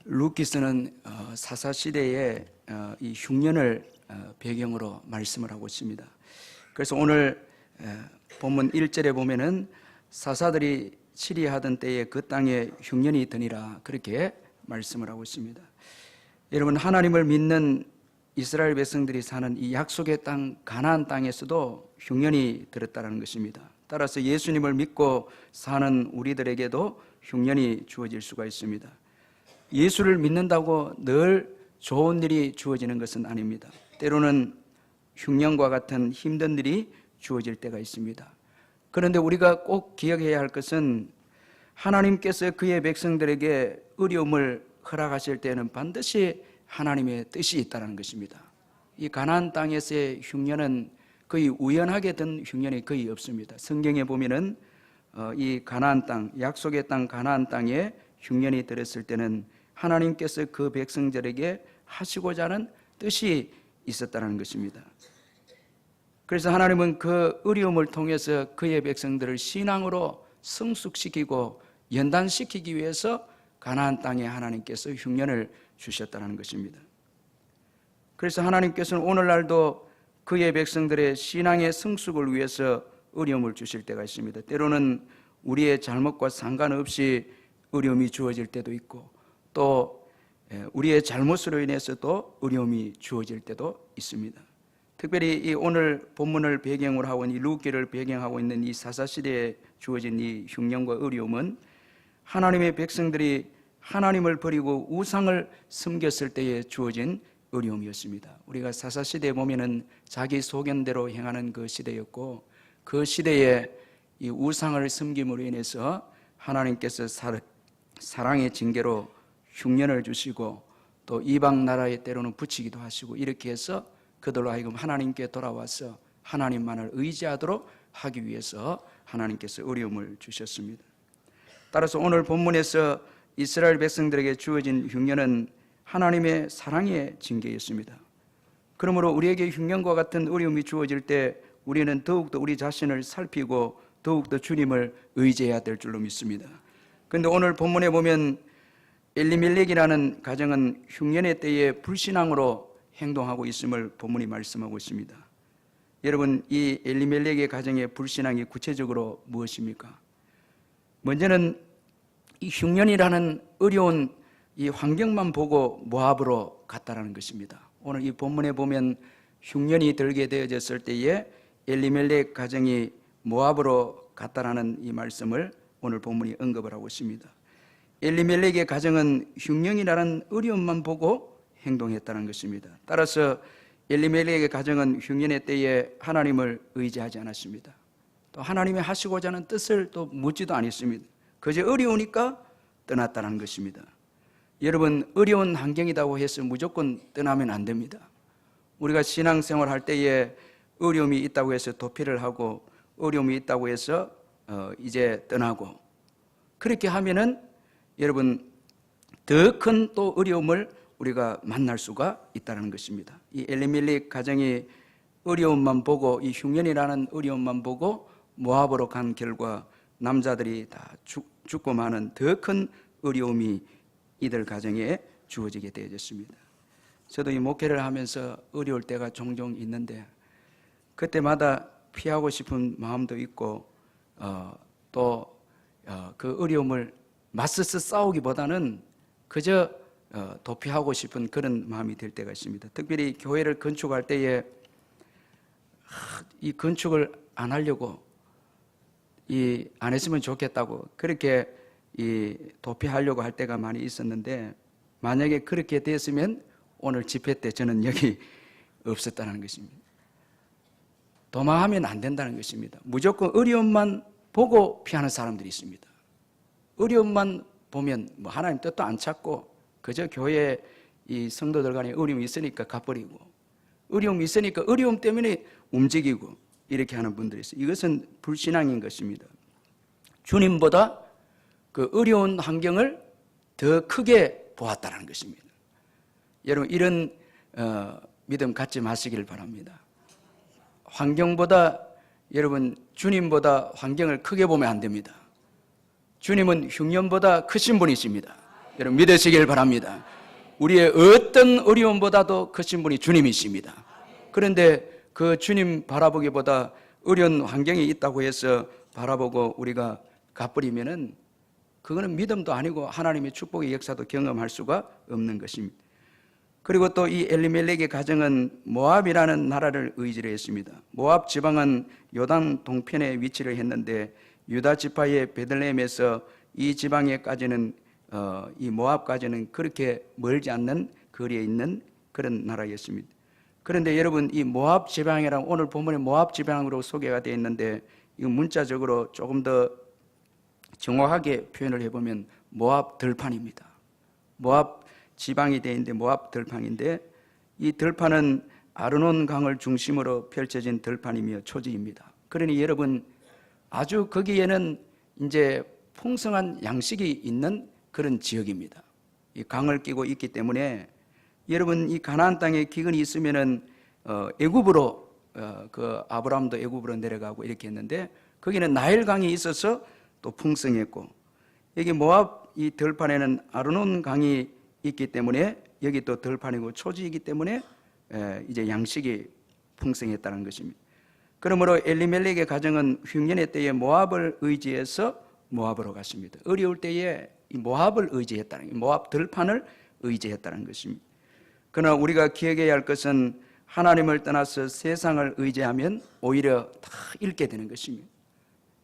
루키스는 사사시대의 이 흉년을 배경으로 말씀을 하고 있습니다. 그래서 오늘 본문 1절에 보면은 사사들이 치리하던 때에 그 땅에 흉년이 드니라, 그렇게 말씀을 하고 있습니다. 여러분, 하나님을 믿는 이스라엘 백성들이 사는 이 약속의 땅 가나안 땅에서도 흉년이 들었다는 것입니다. 따라서 예수님을 믿고 사는 우리들에게도 흉년이 주어질 수가 있습니다. 예수를 믿는다고 늘 좋은 일이 주어지는 것은 아닙니다. 때로는 흉년과 같은 힘든 일이 주어질 때가 있습니다. 그런데 우리가 꼭 기억해야 할 것은 하나님께서 그의 백성들에게 어려움을 허락하실 때는 반드시 하나님의 뜻이 있다는 것입니다. 이 가나안 땅에서의 흉년은 거의 우연하게 든 흉년이 거의 없습니다. 성경에 보면은 이 가나안 땅, 약속의 땅 가나안 땅에 흉년이 들었을 때는 하나님께서 그 백성들에게 하시고자 하는 뜻이 있었다는 것입니다. 그래서 하나님은 그 어려움을 통해서 그의 백성들을 신앙으로 성숙시키고 연단시키기 위해서 가나안 땅에 하나님께서 흉년을 주셨다는 것입니다. 그래서 하나님께서는 오늘날도 그의 백성들의 신앙의 성숙을 위해서 어려움을 주실 때가 있습니다. 때로는 우리의 잘못과 상관없이 어려움이 주어질 때도 있고, 또 우리의 잘못으로 인해서도 어려움이 주어질 때도 있습니다. 특별히 이 오늘 본문을 배경으로 하고 있는 이 루기를 배경하고 있는 이 사사시대에 주어진 이 흉년과 어려움은 하나님의 백성들이 하나님을 버리고 우상을 섬겼을 때에 주어진 어려움이었습니다. 우리가 사사시대에 보면은 자기 소견대로 행하는 그 시대였고, 그 시대에 이 우상을 섬김으로 인해서 하나님께서 사랑의 징계로 흉년을 주시고, 또 이방 나라에 때로는 붙이기도 하시고, 이렇게 해서 그들로 하여금 하나님께 돌아와서 하나님만을 의지하도록 하기 위해서 하나님께서 어려움을 주셨습니다. 따라서 오늘 본문에서 이스라엘 백성들에게 주어진 흉년은 하나님의 사랑의 징계였습니다. 그러므로 우리에게 흉년과 같은 어려움이 주어질 때 우리는 더욱더 우리 자신을 살피고 더욱더 주님을 의지해야 될 줄로 믿습니다. 그런데 오늘 본문에 보면 엘리멜렉이라는 가정은 흉년의 때에 불신앙으로 행동하고 있음을 본문이 말씀하고 있습니다. 여러분, 이 엘리멜렉의 가정의 불신앙이 구체적으로 무엇입니까? 먼저는 이 흉년이라는 어려운 이 환경만 보고 모압으로 갔다라는 것입니다. 오늘 이 본문에 보면 흉년이 들게 되어졌을 때에 엘리멜렉 가정이 모압으로 갔다라는 이 말씀을 오늘 본문이 언급을 하고 있습니다. 엘리멜렉의 가정은 흉년이라는 어려움만 보고 행동했다는 것입니다. 따라서 엘리멜렉의 가정은 흉년의 때에 하나님을 의지하지 않았습니다. 또 하나님이 하시고자 하는 뜻을 또 묻지도 않았습니다. 그저 어려우니까 떠났다는 것입니다. 여러분, 어려운 환경이라고 해서 무조건 떠나면 안 됩니다. 우리가 신앙생활 할 때에 어려움이 있다고 해서 도피를 하고, 어려움이 있다고 해서 이제 떠나고, 그렇게 하면은 여러분 더 큰 또 어려움을 우리가 만날 수가 있다는 것입니다. 이 엘리멜렉 가정이 어려움만 보고, 이 흉년이라는 어려움만 보고 모압으로 간 결과 남자들이 다 죽고 마는 더 큰 어려움이 이들 가정에 주어지게 되어졌습니다. 저도 이 목회를 하면서 어려울 때가 종종 있는데, 그때마다 피하고 싶은 마음도 있고, 또 그 어려움을 맞서서 싸우기보다는 그저 도피하고 싶은 그런 마음이 들 때가 있습니다. 특별히 교회를 건축할 때에 이 건축을 안 하려고, 안 했으면 좋겠다고 그렇게 도피하려고 할 때가 많이 있었는데, 만약에 그렇게 됐으면 오늘 집회 때 저는 여기 없었다는 것입니다. 도망하면 안 된다는 것입니다. 무조건 어려움만 보고 피하는 사람들이 있습니다. 어려움만 보면 뭐 하나님 뜻도 안 찾고 그저 교회 이 성도들 간에 어려움이 있으니까 가버리고, 어려움이 있으니까 어려움 때문에 움직이고, 이렇게 하는 분들이 있어요. 이것은 불신앙인 것입니다. 주님보다 그 어려운 환경을 더 크게 보았다는 것입니다. 여러분, 이런 믿음 갖지 마시길 바랍니다. 환경보다, 여러분, 주님보다 환경을 크게 보면 안 됩니다. 주님은 흉년보다 크신 분이십니다. 여러분 믿으시길 바랍니다. 우리의 어떤 어려움보다도 크신 분이 주님이십니다. 그런데 그 주님 바라보기보다 어려운 환경이 있다고 해서 바라보고 우리가 가버리면은 그거는 믿음도 아니고 하나님의 축복의 역사도 경험할 수가 없는 것입니다. 그리고 또 이 엘리멜렉의 가정은 모압이라는 나라를 의지를 했습니다. 모압 지방은 요단 동편에 위치를 했는데 유다 지파의 베들레헴에서 이 지방에까지는 이 모압까지는 그렇게 멀지 않는 거리에 있는 그런 나라였습니다. 그런데 여러분 이 모압 지방이랑 오늘 본문에 모압 지방으로 소개가 되어 있는데 이 문자적으로 조금 더 정확하게 표현을 해보면 모압 들판입니다. 모압 지방이 되어 있는데 모압 들판인데 이 들판은 아르논 강을 중심으로 펼쳐진 들판이며 초지입니다. 그러니 여러분 아주 거기에는 이제 풍성한 양식이 있는 그런 지역입니다. 이 강을 끼고 있기 때문에 여러분 이 가나안 땅에 기근이 있으면은 애굽으로 그 아브라함도 애굽으로 내려가고 이렇게 했는데 거기는 나일 강이 있어서 또 풍성했고 여기 모압 이 들판에는 아르논 강이 있기 때문에 여기 또 들판이고 초지이기 때문에 이제 양식이 풍성했다는 것입니다. 그러므로 엘리멜렉의 가정은 흉년의 때에 모압을 의지해서 모압으로 갔습니다. 어려울 때에 이 모압을 의지했다는 모압 들판을 의지했다는 것입니다. 그러나 우리가 기억해야 할 것은 하나님을 떠나서 세상을 의지하면 오히려 다 잃게 되는 것입니다.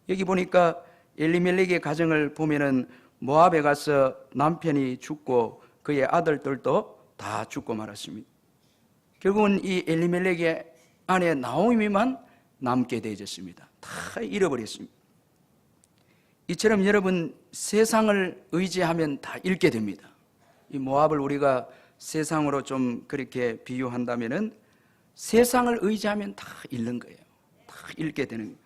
여기 보니까 엘리멜렉의 가정을 보면은 모압에 가서 남편이 죽고 그의 아들들도 다 죽고 말았습니다. 결국은 이 엘리멜렉의 아내 나오미만 남게 되어졌습니다. 다 잃어버렸습니다. 이처럼 여러분 세상을 의지하면 다 잃게 됩니다. 이 모압을 우리가 세상으로 좀 그렇게 비유한다면은 세상을 의지하면 다 잃는 거예요. 다 잃게 되는 거예요.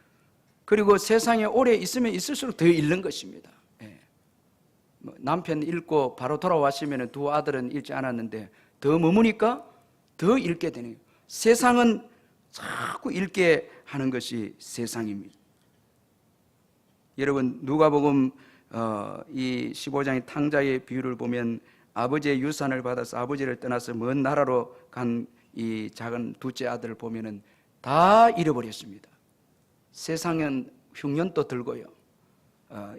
그리고 세상에 오래 있으면 있을수록 더 잃는 것입니다. 남편 잃고 바로 돌아왔으면 두 아들은 잃지 않았는데 더 머무니까 더 잃게 되는 거예요. 세상은 자꾸 잃게 하는 것이 세상입니다. 여러분 누가복음 이 15장의 탕자의 비유를 보면 아버지의 유산을 받아서 아버지를 떠나서 먼 나라로 간 이 작은 둘째 아들을 보면은 다 잃어버렸습니다. 세상은 흉년도 들고요.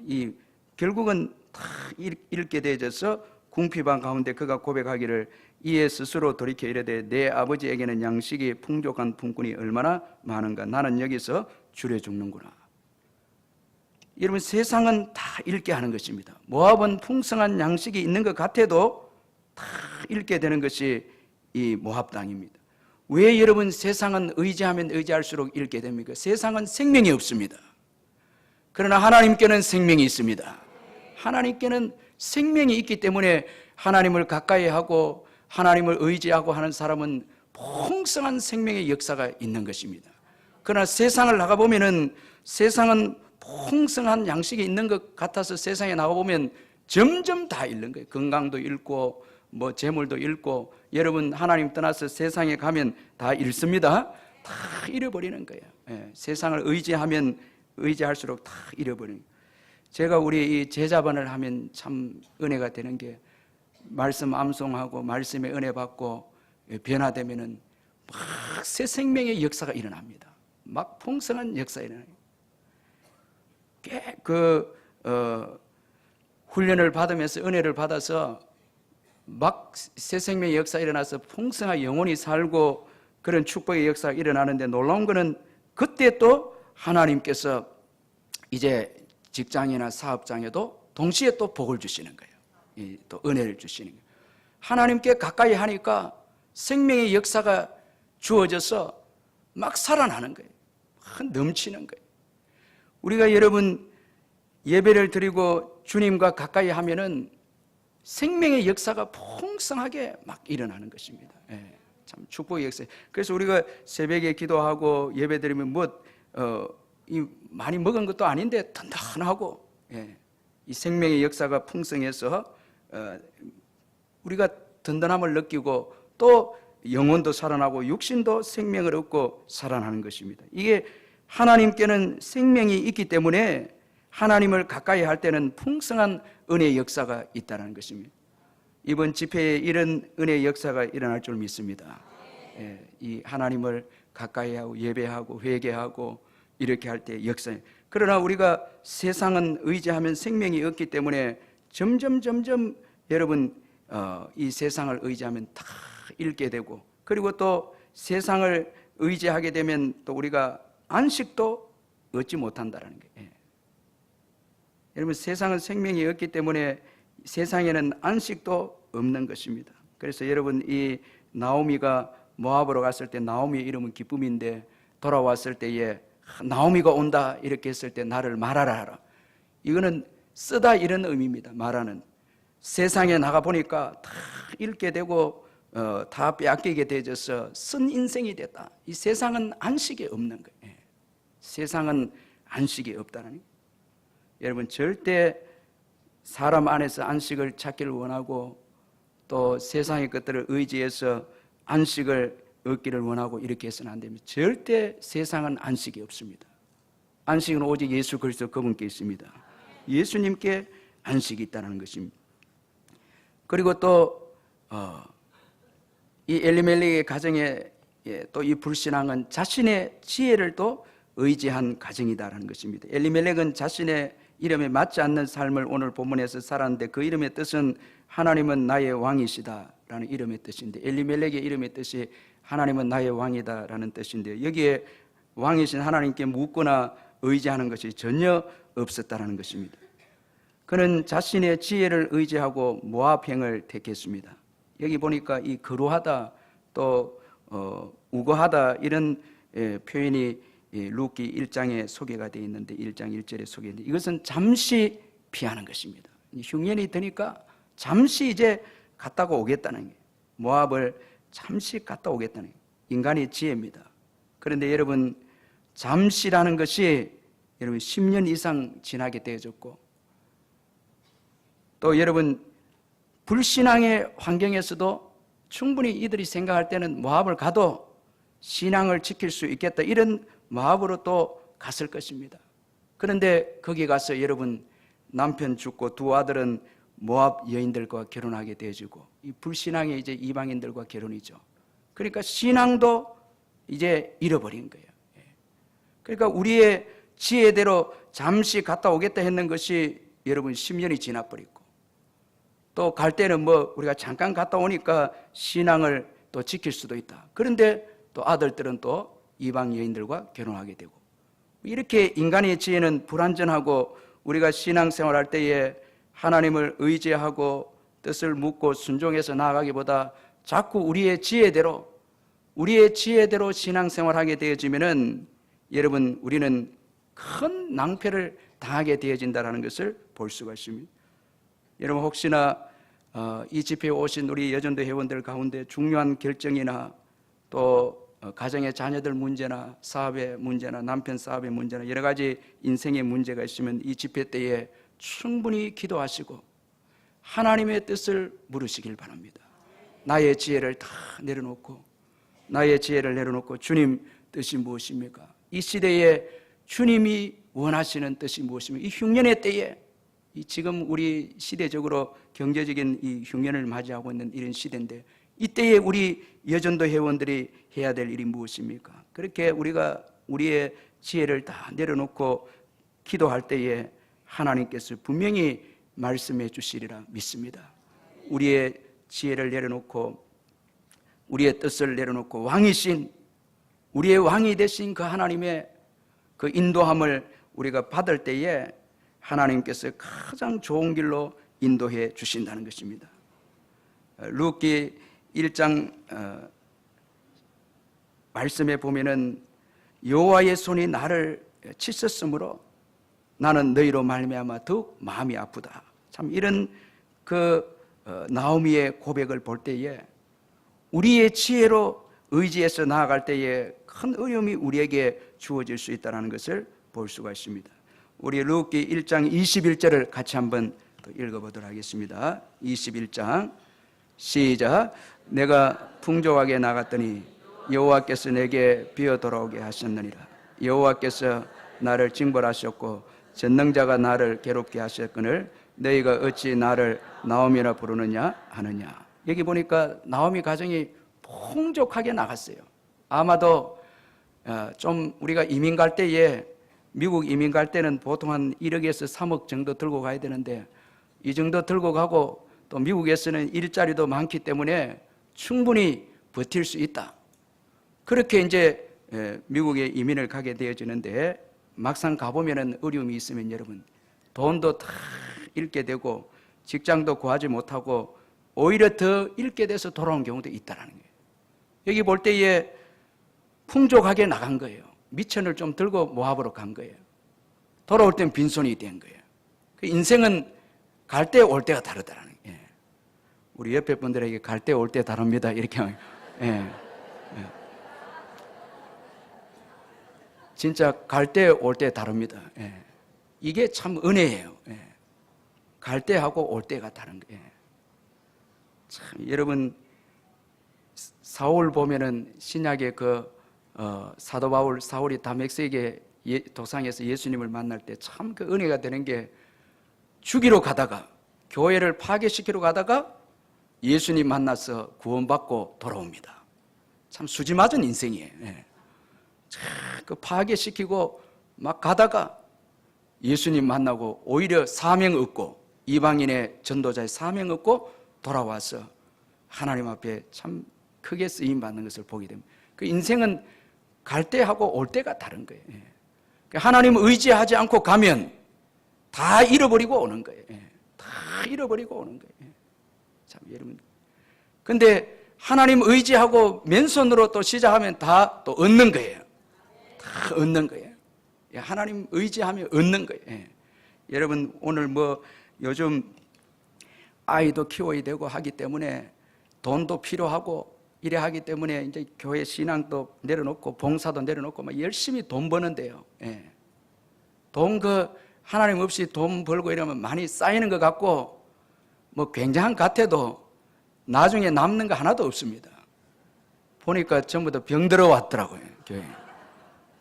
이 결국은 다 잃게 되어져서 궁핍한 가운데 그가 고백하기를 이에 스스로 돌이켜 이르되 내 아버지에게는 양식이 풍족한 품꾼이 얼마나 많은가 나는 여기서 줄여 죽는구나. 여러분 세상은 다 잃게 하는 것입니다. 모압은 풍성한 양식이 있는 것 같아도 다 잃게 되는 것이 이 모압 땅입니다. 왜 여러분 세상은 의지하면 의지할수록 잃게 됩니까? 세상은 생명이 없습니다. 그러나 하나님께는 생명이 있습니다. 하나님께는 생명이 있기 때문에 하나님을 가까이 하고 하나님을 의지하고 하는 사람은 풍성한 생명의 역사가 있는 것입니다. 그러나 세상을 나가보면은 세상은 풍성한 양식이 있는 것 같아서 세상에 나가보면 점점 다 잃는 거예요. 건강도 잃고 뭐 재물도 잃고 여러분 하나님 떠나서 세상에 가면 다 잃습니다. 다 잃어버리는 거예요. 세상을 의지하면 의지할수록 다 잃어버리는 거예요. 제가 우리 이 제자반을 하면 참 은혜가 되는 게 말씀 암송하고 말씀의 은혜 받고 변화되면은 막 새 생명의 역사가 일어납니다. 막 풍성한 역사가 일어나요. 훈련을 받으면서 은혜를 받아서 막 새 생명의 역사가 일어나서 풍성한 영혼이 살고 그런 축복의 역사가 일어나는데 놀라운 것은 그때 또 하나님께서 이제 직장이나 사업장에도 동시에 또 복을 주시는 거예요. 또 은혜를 주시는 거예요. 하나님께 가까이 하니까 생명의 역사가 주어져서 막 살아나는 거예요. 막 넘치는 거예요. 우리가 여러분 예배를 드리고 주님과 가까이 하면은 생명의 역사가 풍성하게 막 일어나는 것입니다. 참 축복의 역사. 그래서 우리가 새벽에 기도하고 예배 드리면 많이 먹은 것도 아닌데 든든하고 이 생명의 역사가 풍성해서 우리가 든든함을 느끼고 또 영혼도 살아나고 육신도 생명을 얻고 살아나는 것입니다. 이게 하나님께는 생명이 있기 때문에 하나님을 가까이 할 때는 풍성한 은혜의 역사가 있다는 것입니다. 이번 집회에 이런 은혜의 역사가 일어날 줄 믿습니다. 예, 이 하나님을 가까이 하고 예배하고 회개하고 이렇게 할 때 역사. 그러나 우리가 세상은 의지하면 생명이 없기 때문에 점점 여러분 이 세상을 의지하면 다 잃게 되고, 그리고 또 세상을 의지하게 되면 또 우리가 안식도 얻지 못한다는 거예요. 예. 여러분, 세상은 생명이 없기 때문에 세상에는 안식도 없는 것입니다. 그래서 여러분, 이 나오미가 모압으로 갔을 때 나오미의 이름은 기쁨인데, 돌아왔을 때에 나오미가 온다 이렇게 했을 때 나를 말하라 하라, 이거는 쓰다 이런 의미입니다. 말하는, 세상에 나가 보니까 다 잃게 되고 다 빼앗기게 되어서 쓴 인생이 됐다. 이 세상은 안식이 없는 거예요. 세상은 안식이 없다는 거예요. 여러분, 절대 사람 안에서 안식을 찾기를 원하고 또 세상의 것들을 의지해서 안식을 얻기를 원하고 이렇게 해서는 안 됩니다. 절대 세상은 안식이 없습니다. 안식은 오직 예수 그리스도 그분께 있습니다. 예수님께 안식이 있다는 것입니다. 그리고 또 이 엘리멜렉의 가정에 또 이 불신앙은 자신의 지혜를 또 의지한 가정이다라는 것입니다. 엘리멜렉은 자신의 이름에 맞지 않는 삶을 오늘 본문에서 살았는데, 그 이름의 뜻은 하나님은 나의 왕이시다라는 이름의 뜻인데, 엘리멜렉의 이름의 뜻이 하나님은 나의 왕이다라는 뜻인데, 여기에 왕이신 하나님께 묻거나 의지하는 것이 전혀 없었다라는 것입니다. 그는 자신의 지혜를 의지하고 모압행을 택했습니다. 여기 보니까 이 거루하다 또 우거하다 이런 표현이 룻기 1장에 소개가 되어 있는데, 1장 1절에 소개되는데, 이것은 잠시 피하는 것입니다. 흉년이 드니까 잠시 이제 갔다가 오겠다는 거예요. 모압을 잠시 갔다 오겠다는 거예요. 인간의 지혜입니다. 그런데 여러분, 잠시라는 것이 여러분 10년 이상 지나게 되어졌고, 또 여러분 불신앙의 환경에서도 충분히 이들이 생각할 때는 모압을 가도 신앙을 지킬 수 있겠다, 이런 모압으로 또 갔을 것입니다. 그런데 거기 가서 여러분 남편 죽고 두 아들은 모압 여인들과 결혼하게 되어지고, 이 불신앙의 이제 이방인들과 결혼이죠. 그러니까 신앙도 이제 잃어버린 거예요. 그러니까 우리의 지혜대로 잠시 갔다 오겠다 했는 것이 여러분 10년이 지나버리고, 또 갈 때는 뭐 우리가 잠깐 갔다 오니까 신앙을 또 지킬 수도 있다. 그런데 또 아들들은 또 이방 여인들과 결혼하게 되고, 이렇게 인간의 지혜는 불완전하고, 우리가 신앙생활할 때에 하나님을 의지하고 뜻을 묻고 순종해서 나아가기보다 자꾸 우리의 지혜대로 신앙생활하게 되어지면은 여러분 우리는 큰 낭패를 당하게 되어진다는 것을 볼 수가 있습니다. 여러분, 혹시나 이 집회에 오신 우리 여전도 회원들 가운데 중요한 결정이나 또 가정의 자녀들 문제나 사업의 문제나 남편 사업의 문제나 여러 가지 인생의 문제가 있으면 이 집회 때에 충분히 기도하시고 하나님의 뜻을 물으시길 바랍니다. 나의 지혜를 다 내려놓고 주님 뜻이 무엇입니까? 이 시대에 주님이 원하시는 뜻이 무엇입니까? 이 흉년의 때에, 지금 우리 시대적으로 경제적인 이 흉년을 맞이하고 있는 이런 시대인데, 이때에 우리 여전도 회원들이 해야 될 일이 무엇입니까? 그렇게 우리가 우리의 지혜를 다 내려놓고 기도할 때에 하나님께서 분명히 말씀해 주시리라 믿습니다. 우리의 지혜를 내려놓고 우리의 뜻을 내려놓고 왕이신, 우리의 왕이 되신 그 하나님의 그 인도함을 우리가 받을 때에 하나님께서 가장 좋은 길로 인도해 주신다는 것입니다. 룻기 1장 말씀에 보면은 여호와의 손이 나를 치셨으므로 나는 너희로 말미암아 더욱 마음이 아프다. 참 이런 나오미의 고백을 볼 때에 우리의 지혜로 의지해서 나아갈 때에 큰 어려움이 우리에게 주어질 수 있다는 것을 볼 수가 있습니다. 우리 룻기 1장 21절을 같이 한번 또 읽어보도록 하겠습니다. 21장 시작. 내가 풍족하게 나갔더니 여호와께서 내게 비어 돌아오게 하셨느니라. 여호와께서 나를 징벌하셨고 전능자가 나를 괴롭게 하셨거늘 너희가 어찌 나를 나오미라 부르느냐 하느냐. 여기 보니까 나오미 가정이 풍족하게 나갔어요. 아마도 좀 우리가 이민 갈 때에, 미국 이민 갈 때는 보통 한 1억에서 3억 정도 들고 가야 되는데, 이 정도 들고 가고 또 미국에서는 일자리도 많기 때문에 충분히 버틸 수 있다. 그렇게 이제 미국에 이민을 가게 되어지는데, 막상 가보면은 어려움이 있으면 여러분, 돈도 다 잃게 되고 직장도 구하지 못하고 오히려 더 잃게 돼서 돌아온 경우도 있다라는 거예요. 여기 볼 때에 풍족하게 나간 거예요. 미천을 좀 들고 모압으로 간 거예요. 돌아올 땐 빈손이 된 거예요. 인생은 갈 때 올 때가 다르다라는 거예요. 우리 옆에 분들에게 갈 때 올 때 다릅니다 이렇게 하면, 진짜 갈 때 올 때 다릅니다. 이게 참 은혜예요. 갈 때하고 올 때가 다른 거예요. 참 여러분, 사울 보면은 신약의 사도 바울, 사울이 다메섹에 도상에서 예수님을 만날 때 참 그 은혜가 되는 게, 죽이러 가다가, 교회를 파괴시키러 가다가 예수님 만나서 구원받고 돌아옵니다. 참 수지 맞은 인생이에요. 참 그 파괴시키고 막 가다가 예수님 만나고 오히려 사명 얻고, 이방인의 전도자의 사명 얻고 돌아와서 하나님 앞에 참 크게 쓰임 받는 것을 보게 됩니다. 그 인생은 갈 때하고 올 때가 다른 거예요. 하나님 의지하지 않고 가면 다 잃어버리고 오는 거예요. 다 잃어버리고 오는 거예요. 참 여러분, 근데 하나님 의지하고 맨손으로 또 시작하면 다 또 얻는 거예요. 다 얻는 거예요. 하나님 의지하면 얻는 거예요. 여러분, 오늘 요즘 아이도 키워야 되고 하기 때문에 돈도 필요하고 이래 하기 때문에 이제 교회 신앙도 내려놓고 봉사도 내려놓고 막 열심히 돈 버는데요. 돈 하나님 없이 돈 벌고 이러면 많이 쌓이는 것 같고 굉장한 것 같아도 나중에 남는 거 하나도 없습니다. 보니까 전부 다 병 들어왔더라고요, 교회.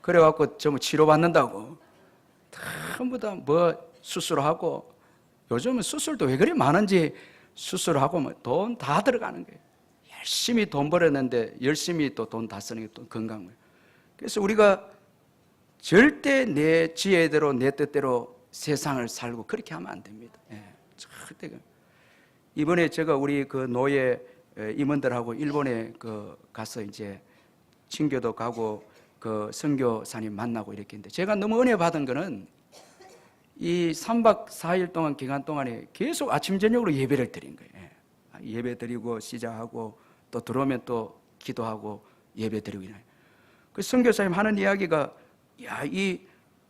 그래갖고 전부 치료받는다고 전부 다 수술하고, 요즘은 수술도 왜 그리 많은지 수술하고 돈 다 들어가는 거예요. 열심히 돈 벌었는데 열심히 또 돈 다 쓰는 게 또 건강을. 그래서 우리가 절대 내 지혜대로 내 뜻대로 세상을 살고 그렇게 하면 안 됩니다. 절대. 이번에 제가 우리 노예 임원들하고 일본에 가서 이제 친교도 가고 선교사님 만나고 이렇게 했는데, 제가 너무 은혜 받은 거는 이 3박 4일 동안 기간 동안에 계속 아침 저녁으로 예배를 드린 거예요. 예배 드리고 시작하고 또 들어오면 또 기도하고 예배 드리고 이래요. 그 선교사님 하는 이야기가, 이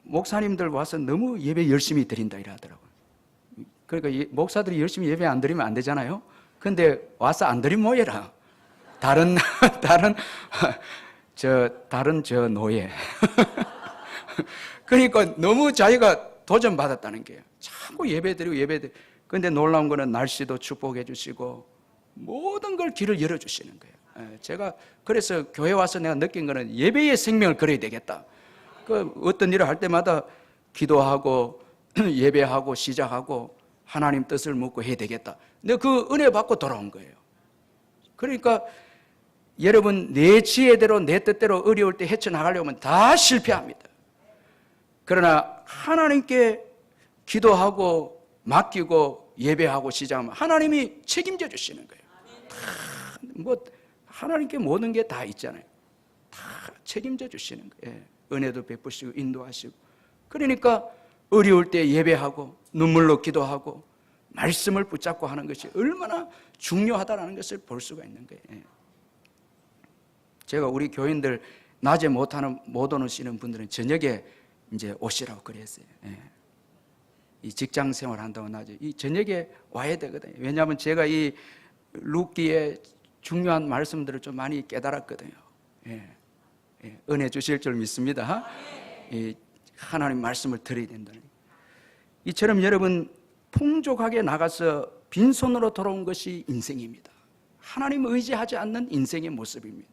목사님들 와서 너무 예배 열심히 드린다 이러더라고요. 그러니까 목사들이 열심히 예배 안 드리면 안 되잖아요. 근데 와서 안 드린 뭐예라. 다른 노예. 그러니까 너무 자기가 도전받았다는 거예요. 자꾸 예배드리고. 근데 놀라운 거는 날씨도 축복해 주시고 모든 걸 길을 열어주시는 거예요. 제가 그래서 교회 와서 내가 느낀 거는 예배의 생명을 걸어야 되겠다. 어떤 일을 할 때마다 기도하고 예배하고 시작하고 하나님 뜻을 묻고 해야 되겠다. 근데 그 은혜 받고 돌아온 거예요. 그러니까 여러분, 내 지혜대로 내 뜻대로 어려울 때 헤쳐나가려면 다 실패합니다. 그러나 하나님께 기도하고 맡기고 예배하고 시작하면 하나님이 책임져 주시는 거예요. 하나님께 모든 게 다 있잖아요. 다 책임져 주시는 거예요. 은혜도 베푸시고 인도하시고. 그러니까 어려울 때 예배하고 눈물로 기도하고 말씀을 붙잡고 하는 것이 얼마나 중요하다는 것을 볼 수가 있는 거예요. 제가 우리 교인들 낮에 못 오시는 분들은 저녁에 이제 오시라고 그랬어요. 이 직장 생활 한다고 낮에 이 저녁에 와야 되거든요. 왜냐하면 제가 이 룻기의 중요한 말씀들을 좀 많이 깨달았거든요. 은혜 주실 줄 믿습니다. 하나님 말씀을 드려야 된다는. 이처럼 여러분, 풍족하게 나가서 빈손으로 돌아온 것이 인생입니다. 하나님 의지하지 않는 인생의 모습입니다.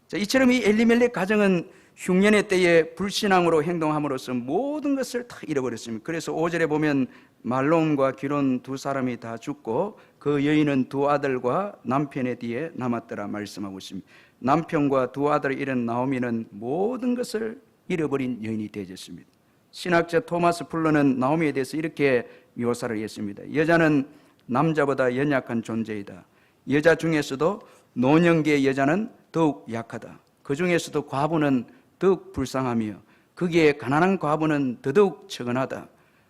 자, 이처럼 이 엘리멜렉 가정은 흉년의 때에 불신앙으로 행동함으로써 모든 것을 다 잃어버렸습니다. 그래서 5절에 보면 말론과 기론 두 사람이 다 죽고 그 여인은 두 아들과 남편의 뒤에 남았더라 말씀하고 있습니다. 남편과 두 아들을 잃은 나오미는 모든 것을 잃어버린 여인이 되어졌습니다. 신학자 토마스 풀러는 나오미에 대해서 이렇게 묘사를 했습니다. 여자는 남자보다 연약한 존재이다. 여자 중에서도 노년기의 여자는 더욱 약하다. 그 중에서도 과부는 더욱 불쌍하며 거기에 가난한 과부는 더더욱 처근하다.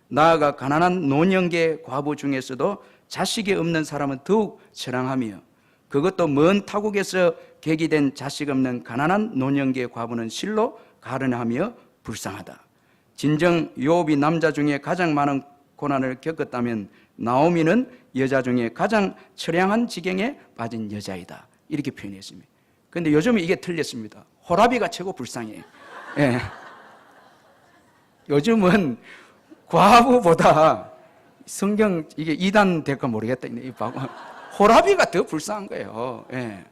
나아가 가난한 노년기의 과부 중에서도 자식이 없는 사람은 더욱 처량하며 그것도 먼 타국에서 계기된 자식 없는 가난한 노년기의 과부는 실로 가련하며 불쌍하다. 진정 욥이 남자 중에 가장 많은 고난을 겪었다면 나오미는 여자 중에 가장 처량한 지경에 빠진 여자이다. 이렇게 표현했습니다. 그런데 요즘은 이게 틀렸습니다. 호라비가 최고 불쌍해요. 예. 요즘은 과부보다 성경 이게 이단 될까 모르겠다. 호라비가 더 불쌍한 거예요. 예.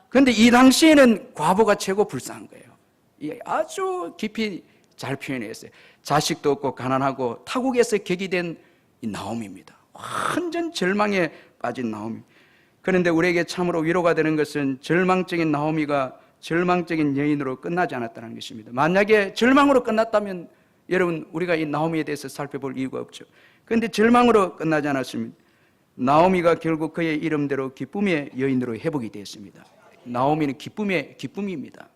그런데 이 당시에는 과부가 최고 불쌍한 거예요. 이게 아주 깊이 잘 표현했어요. 자식도 없고 가난하고 타국에서 격이된 이 나오미입니다. 완전 절망에 빠진 나오미. 그런데 우리에게 참으로 위로가 되는 것은 절망적인 나오미가 절망적인 여인으로 끝나지 않았다는 것입니다. 만약에 절망으로 끝났다면 여러분 우리가 이 나오미에 대해서 살펴볼 이유가 없죠. 그런데 절망으로 끝나지 않았습니다. 나오미가 결국 그의 이름대로 기쁨의 여인으로 회복이 되었습니다. 나오미는 기쁨입니다.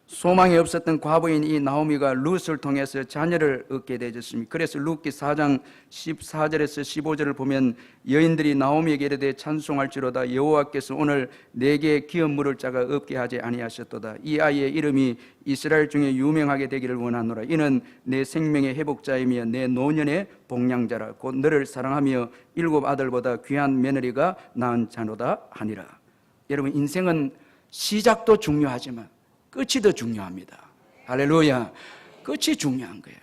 소망이 없었던 과부인 이 나오미가 룻을 통해서 자녀를 얻게 되었습니다. 그래서 룻기 4장 14절에서 15절을 보면 여인들이 나오미에게 이르되 찬송할지로다 여호와께서 오늘 내게 기업 물을 자가 없게 하지 아니하셨도다. 이 아이의 이름이 이스라엘 중에 유명하게 되기를 원하노라. 이는 내 생명의 회복자이며 내 노년의 복량자라. 곧 너를 사랑하며 7 아들보다 귀한 며느리가 낳은 자노다 하니라. 여러분 인생은 시작도 중요하지만 끝이 더 중요합니다. 할렐루야. 끝이 중요한 거예요.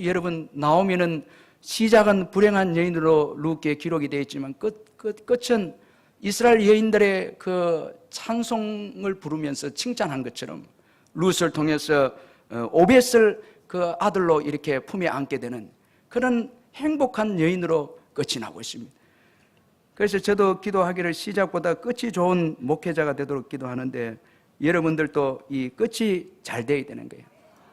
여러분 나오미는 시작은 불행한 여인으로 룻기에 기록이 되어 있지만 끝은 이스라엘 여인들의 그 찬송을 부르면서 칭찬한 것처럼 룻을 통해서 오벳을 그 아들로 이렇게 품에 안게 되는 그런 행복한 여인으로 끝이 나고 있습니다. 그래서 저도 기도하기를 시작보다 끝이 좋은 목회자가 되도록 기도하는데 여러분들도 이 끝이 잘 되어야 되는 거예요.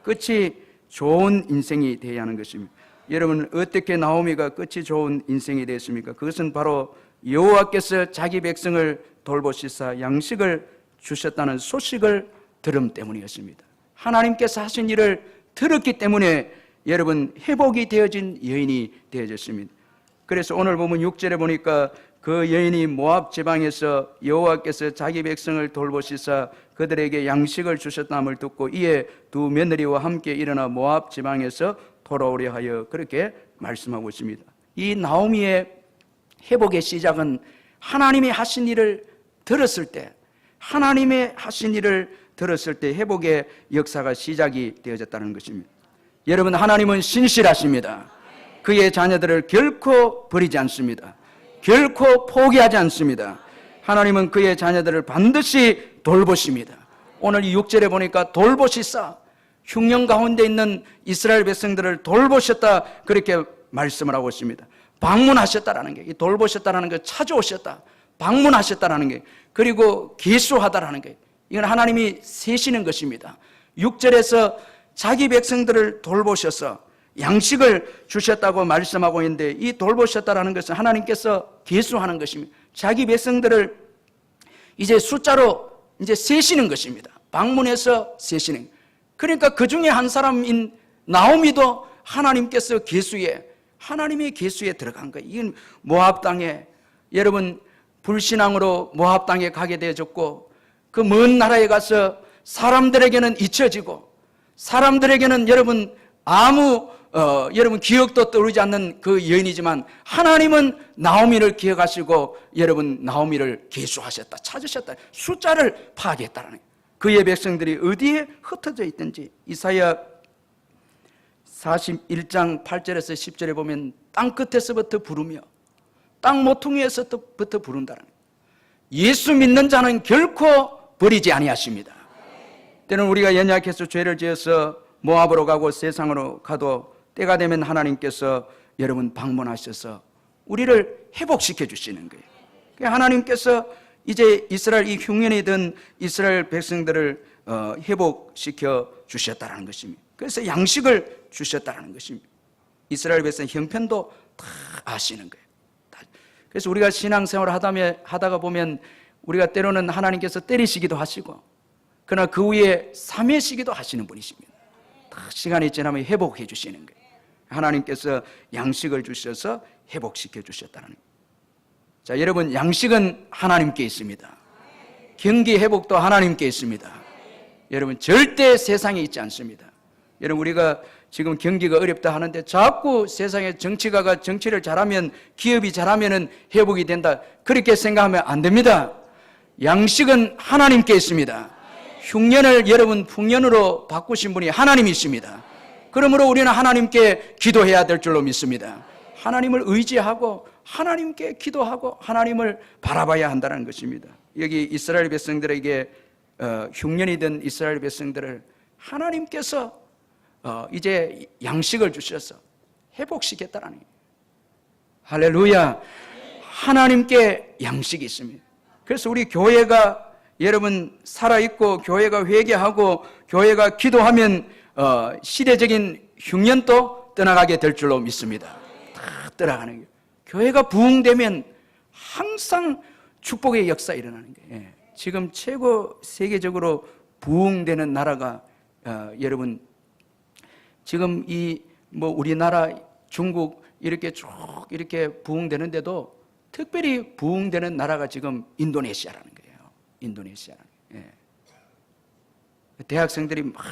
끝이 좋은 인생이 되어야 하는 것입니다. 여러분 어떻게 나오미가 끝이 좋은 인생이 되었습니까? 그것은 바로 여호와께서 자기 백성을 돌보시사 양식을 주셨다는 소식을 들음 때문이었습니다. 하나님께서 하신 일을 들었기 때문에 여러분 회복이 되어진 여인이 되어졌습니다. 그래서 오늘 보면 6절에 보니까 그 여인이 모압 지방에서 여호와께서 자기 백성을 돌보시사 그들에게 양식을 주셨다함을 듣고 이에 두 며느리와 함께 일어나 모압 지방에서 돌아오려 하여 그렇게 말씀하고 있습니다. 이 나오미의 회복의 시작은 하나님이 하신 일을 들었을 때, 하나님의 하신 일을 들었을 때 회복의 역사가 시작이 되어졌다는 것입니다. 여러분 하나님은 신실하십니다. 그의 자녀들을 결코 버리지 않습니다. 결코 포기하지 않습니다. 하나님은 그의 자녀들을 반드시 돌보십니다. 오늘 이 6절에 보니까 돌보시사 흉년 가운데 있는 이스라엘 백성들을 돌보셨다 그렇게 말씀을 하고 있습니다. 방문하셨다라는 게, 이 돌보셨다라는 게 찾아오셨다, 방문하셨다라는 게, 그리고 계수하다라는 게, 이건 하나님이 세시는 것입니다. 6절에서 자기 백성들을 돌보셔서 양식을 주셨다고 말씀하고 있는데 이 돌보셨다라는 것은 하나님께서 계수하는 것입니다. 자기 백성들을 이제 숫자로 이제 세시는 것입니다. 방문해서 세시는. 그러니까 그 중에 한 사람인 나오미도 하나님께서 계수에, 하나님의 계수에 들어간 거예요. 이건 모압 땅에, 여러분 불신앙으로 모압 땅에 가게 되어졌고 그 먼 나라에 가서 사람들에게는 잊혀지고 사람들에게는 여러분 아무 여러분 기억도 떠오르지 않는 그 여인이지만 하나님은 나오미를 기억하시고 여러분 나오미를 계수하셨다, 찾으셨다, 숫자를 파악했다는 거예요. 그의 백성들이 어디에 흩어져 있든지 이사야 41장 8절에서 10절에 보면 땅 끝에서부터 부르며 땅 모퉁이에서부터 부른다는 거예요. 예수 믿는 자는 결코 버리지 아니하십니다. 때는 우리가 연약해서 죄를 지어서 모압으로 가고 세상으로 가도 때가 되면 하나님께서 여러분 방문하셔서 우리를 회복시켜 주시는 거예요. 하나님께서 이제 이스라엘 이 흉년이던 이스라엘 백성들을 회복시켜 주셨다는 것입니다. 그래서 양식을 주셨다는 것입니다. 이스라엘 백성 형편도 다 아시는 거예요. 그래서 우리가 신앙생활을 하다가 보면 우리가 때로는 하나님께서 때리시기도 하시고, 그러나 그 후에 삼위시기도 하시는 분이십니다. 다 시간이 지나면 회복해 주시는 거예요. 하나님께서 양식을 주셔서 회복시켜 주셨다는 거예요. 자, 여러분, 양식은 하나님께 있습니다. 경기 회복도 하나님께 있습니다. 여러분, 절대 세상에 있지 않습니다. 여러분, 우리가 지금 경기가 어렵다 하는데 자꾸 세상에 정치가가 정치를 잘하면, 기업이 잘하면 회복이 된다, 그렇게 생각하면 안 됩니다. 양식은 하나님께 있습니다. 흉년을 여러분 풍년으로 바꾸신 분이 하나님이십니다. 그러므로 우리는 하나님께 기도해야 될 줄로 믿습니다. 하나님을 의지하고 하나님께 기도하고 하나님을 바라봐야 한다는 것입니다. 여기 이스라엘 백성들에게 흉년이 된 이스라엘 백성들을 하나님께서 이제 양식을 주셔서 회복시켰다는 거예요. 할렐루야. 하나님께 양식이 있습니다. 그래서 우리 교회가 여러분 살아있고 교회가 회개하고 교회가 기도하면 시대적인 흉년도 떠나가게 될 줄로 믿습니다. 다 떠나가는 거예요. 교회가 부흥되면 항상 축복의 역사 일어나는 거예요. 지금 최고 세계적으로 부흥되는 나라가 여러분 지금 이 우리나라, 중국 이렇게 쭉 이렇게 부흥되는데도 특별히 부흥되는 나라가 지금 인도네시아라는 거예요. 인도네시아라는 거예요. 대학생들이 막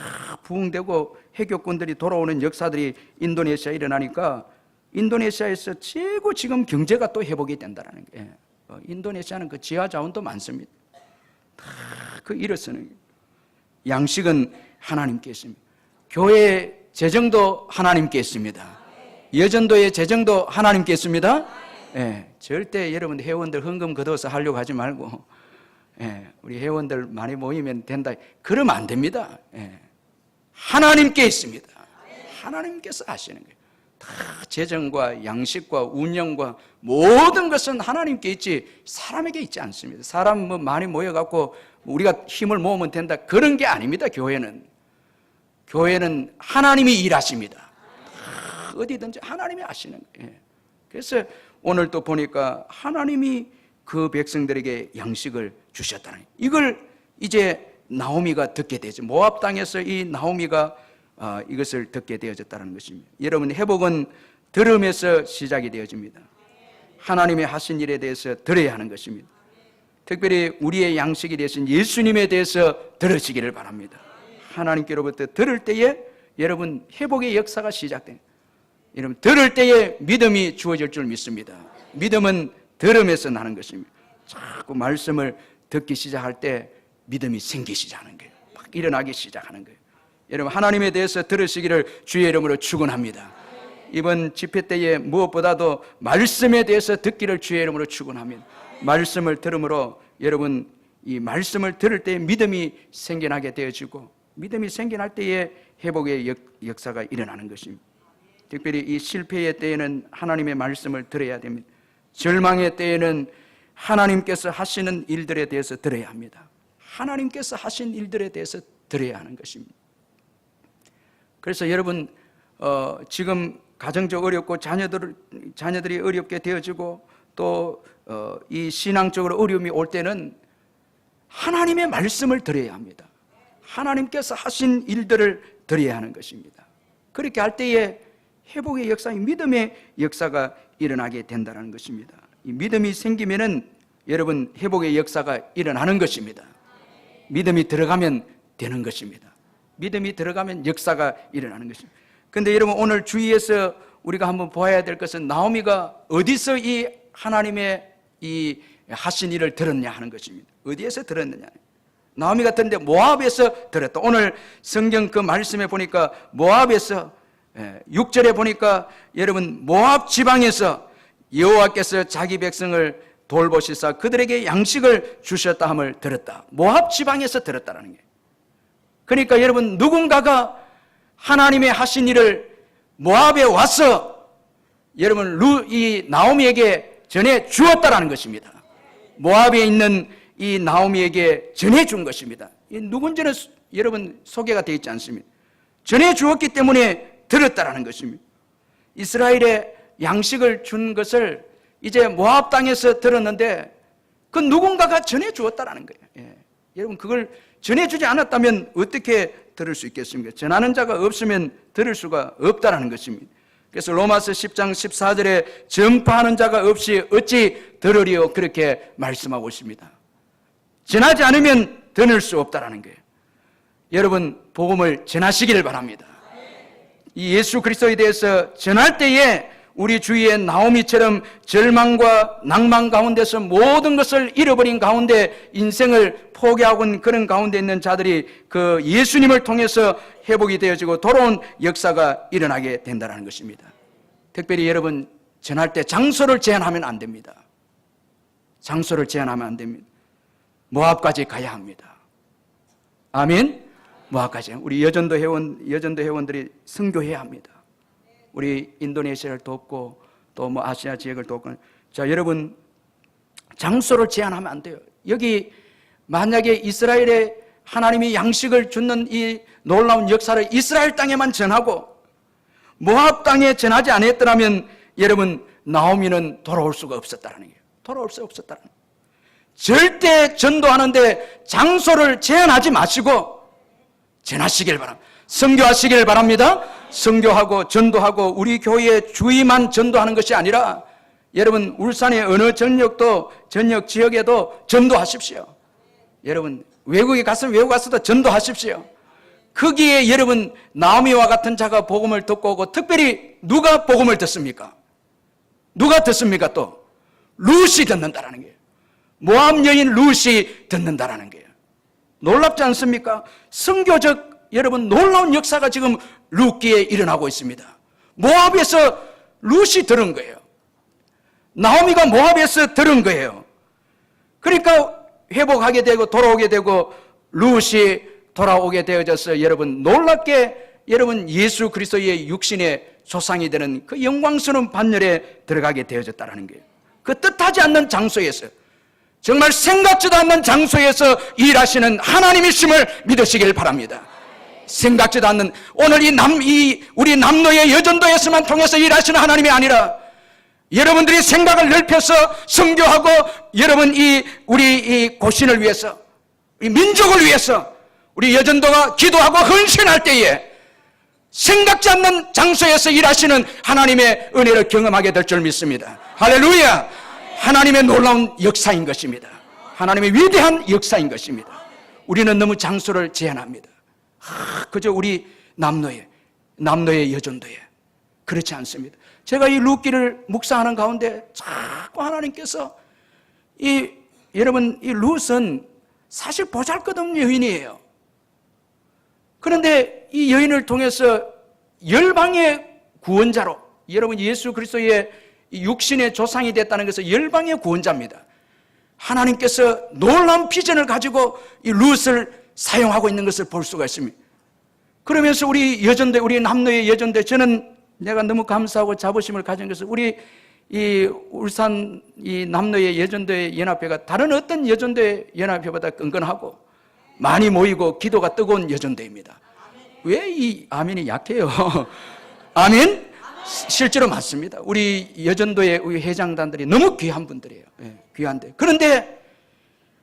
부흥되고 해교권들이 돌아오는 역사들이 인도네시아에 일어나니까 인도네시아에서 최고 지금 경제가 또 회복이 된다는 거예요. 인도네시아는 그 지하 자원도 많습니다. 다 그 일을 쓰는 거예요. 양식은 하나님께 있습니다. 교회 재정도 하나님께 있습니다. 여전도의 재정도 하나님께 있습니다. 절대 여러분 회원들 헌금 걷어서 하려고 하지 말고 우리 회원들 많이 모이면 된다, 그러면 안 됩니다. 하나님께 있습니다. 하나님께서 하시는 거예요. 다 재정과 양식과 운영과 모든 것은 하나님께 있지 사람에게 있지 않습니다. 사람 많이 모여갖고 우리가 힘을 모으면 된다, 그런 게 아닙니다. 교회는 하나님이 일하십니다. 어디든지 하나님이 하시는 거예요. 그래서 오늘 또 보니까 하나님이 그 백성들에게 양식을 주셨다는 거예요. 이걸 이제 나오미가 듣게 되죠. 모압 땅에서 이 나오미가 이것을 듣게 되어졌다는 것입니다. 여러분, 회복은 들음에서 시작이 되어집니다. 하나님의 하신 일에 대해서 들어야 하는 것입니다. 특별히 우리의 양식이 되신 예수님에 대해서 들으시기를 바랍니다. 하나님께로부터 들을 때에 여러분 회복의 역사가 시작됩니다. 여러분, 들을 때에 믿음이 주어질 줄 믿습니다. 믿음은 들음에서 나는 것입니다. 자꾸 말씀을 듣기 시작할 때 믿음이 생기기 시작하는 거예요. 막 일어나기 시작하는 거예요. 여러분, 하나님에 대해서 들으시기를 주의 이름으로 축원합니다. 이번 집회 때에 무엇보다도 말씀에 대해서 듣기를 주의 이름으로 축원합니다. 말씀을 들음으로 여러분 이 말씀을 들을 때 믿음이 생겨나게 되어지고, 믿음이 생겨날 때에 회복의 역사가 일어나는 것입니다. 특별히 이 실패의 때에는 하나님의 말씀을 들어야 됩니다. 절망의 때에는 하나님께서 하시는 일들에 대해서 들어야 합니다. 하나님께서 하신 일들에 대해서 들어야 하는 것입니다. 그래서 여러분 지금 가정적 어렵고 자녀들이 어렵게 되어지고 또 이 신앙적으로 어려움이 올 때는 하나님의 말씀을 들어야 합니다. 하나님께서 하신 일들을 들어야 하는 것입니다. 그렇게 할 때에 회복의 역사, 믿음의 역사가 일어나게 된다는 것입니다. 이 믿음이 생기면은 여러분 회복의 역사가 일어나는 것입니다. 믿음이 들어가면 되는 것입니다. 믿음이 들어가면 역사가 일어나는 것입니다. 그런데 여러분, 오늘 주위에서 우리가 한번 보아야 될 것은 나오미가 어디서 이 하나님의 이 하신 일을 들었냐 하는 것입니다. 어디에서 들었느냐. 나오미가 들었는데 모압에서 들었다. 오늘 성경 그 말씀에 보니까 모압에서 6절에 보니까 여러분 모압 지방에서 여호와께서 자기 백성을 돌보시사 그들에게 양식을 주셨다 함을 들었다. 모압 지방에서 들었다는 거예요. 그러니까 여러분, 누군가가 하나님의 하신 일을 모압에 와서 여러분 이 나오미에게 전해 주었다라는 것입니다. 모압에 있는 이 나오미에게 전해 준 것입니다. 누군지는 여러분 소개가 되어 있지 않습니다. 전해 주었기 때문에 들었다라는 것입니다. 이스라엘에 양식을 준 것을 이제 모압 땅에서 들었는데 그 누군가가 전해 주었다라는 거예요. 여러분 그걸 전해 주지 않았다면 어떻게 들을 수 있겠습니까? 전하는 자가 없으면 들을 수가 없다라는 것입니다. 그래서 로마서 10장 14절에 전파하는 자가 없이 어찌 들으리요 그렇게 말씀하고 있습니다. 전하지 않으면 들을 수 없다라는 거예요. 여러분 복음을 전하시기를 바랍니다. 이 예수 그리스도에 대해서 전할 때에 우리 주위의 나오미처럼 절망과 낭만 가운데서 모든 것을 잃어버린 가운데 인생을 포기하고 있는 그런 가운데 있는 자들이 그 예수님을 통해서 회복이 되어지고 돌아온 역사가 일어나게 된다는 것입니다. 특별히 여러분 전할 때 장소를 제한하면 안 됩니다. 장소를 제한하면 안 됩니다. 모압까지 가야 합니다. 아멘. 모압까지. 우리 여전도 회원들이 선교해야 합니다. 우리 인도네시아를 돕고 또 뭐 아시아 지역을 돕고. 자, 여러분 장소를 제한하면 안 돼요. 여기 만약에 이스라엘에 하나님이 양식을 주는 이 놀라운 역사를 이스라엘 땅에만 전하고 모압 땅에 전하지 않았더라면 여러분 나오미는 돌아올 수가 없었다는 거예요. 돌아올 수 없었다는 거예요. 절대 전도하는데 장소를 제한하지 마시고 전하시길 바랍니다. 선교하시길 바랍니다. 선교하고 전도하고 우리 교회 주위만 전도하는 것이 아니라 여러분 울산의 어느 전역 지역에도 전도하십시오. 여러분 외국에 가서 외국 가서도 전도하십시오. 거기에 여러분 나오미와 같은 자가 복음을 듣고 오고 특별히 누가 복음을 듣습니까? 누가 듣습니까? 또 룻이 듣는다라는 거예요. 모압 여인 룻이 듣는다라는 거예요. 놀랍지 않습니까? 선교적 여러분 놀라운 역사가 지금 룻기에 일어나고 있습니다. 모압에서 룻이 들은 거예요. 나오미가 모압에서 들은 거예요. 그러니까 회복하게 되고 돌아오게 되고 룻이 돌아오게 되어져서 여러분 놀랍게 여러분 예수 그리스도의 육신의 조상이 되는 그 영광스러운 반열에 들어가게 되어졌다는 거예요. 그 뜻하지 않는 장소에서 정말 생각지도 않는 장소에서 일하시는 하나님이심을 믿으시길 바랍니다. 생각지도 않는 오늘 우리 남노의 여전도에서만 통해서 일하시는 하나님이 아니라 여러분들이 생각을 넓혀서 선교하고 여러분 우리 이 고신을 위해서 이 민족을 위해서 우리 여전도가 기도하고 헌신할 때에 생각지 않는 장소에서 일하시는 하나님의 은혜를 경험하게 될 줄 믿습니다. 할렐루야! 하나님의 놀라운 역사인 것입니다. 하나님의 위대한 역사인 것입니다. 우리는 너무 장소를 제한합니다. 그저 우리 남노의 여전도에 그렇지 않습니다. 제가 이 룻기를 묵상하는 가운데 자꾸 하나님께서 여러분 이 룻은 사실 보잘것없는 여인이에요. 그런데 이 여인을 통해서 열방의 구원자로 여러분 예수 그리스도의 육신의 조상이 됐다는 것은 열방의 구원자입니다. 하나님께서 놀라운 비전을 가지고 이 룻을 사용하고 있는 것을 볼 수가 있습니다. 그러면서 우리 남노의 여전대 저는 내가 너무 감사하고 자부심을 가진 것은 우리 이 울산 이 남노의 여전대 연합회가 다른 어떤 여전대 연합회보다 끈끈하고 많이 모이고 기도가 뜨거운 여전대입니다. 왜 이 아멘이 약해요? 아멘? 실제로 맞습니다. 우리 여전도의 우리 회장단들이 너무 귀한 분들이에요. 귀한데. 그런데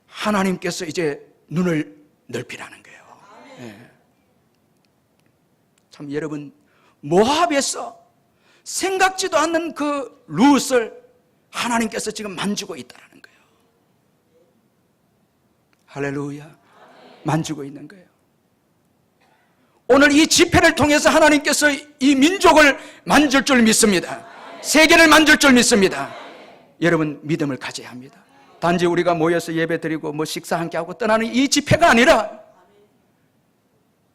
하나님께서 이제 눈을 넓히라는 거예요. 참 여러분 모압에서 생각지도 않는 그 룻을 하나님께서 지금 만지고 있다는 거예요. 할렐루야. 만지고 있는 거예요. 오늘 이 집회를 통해서 하나님께서 이 민족을 만질 줄 믿습니다. 세계를 만질 줄 믿습니다. 여러분 믿음을 가져야 합니다. 단지 우리가 모여서 예배 드리고 뭐 식사 함께 하고 떠나는 이 집회가 아니라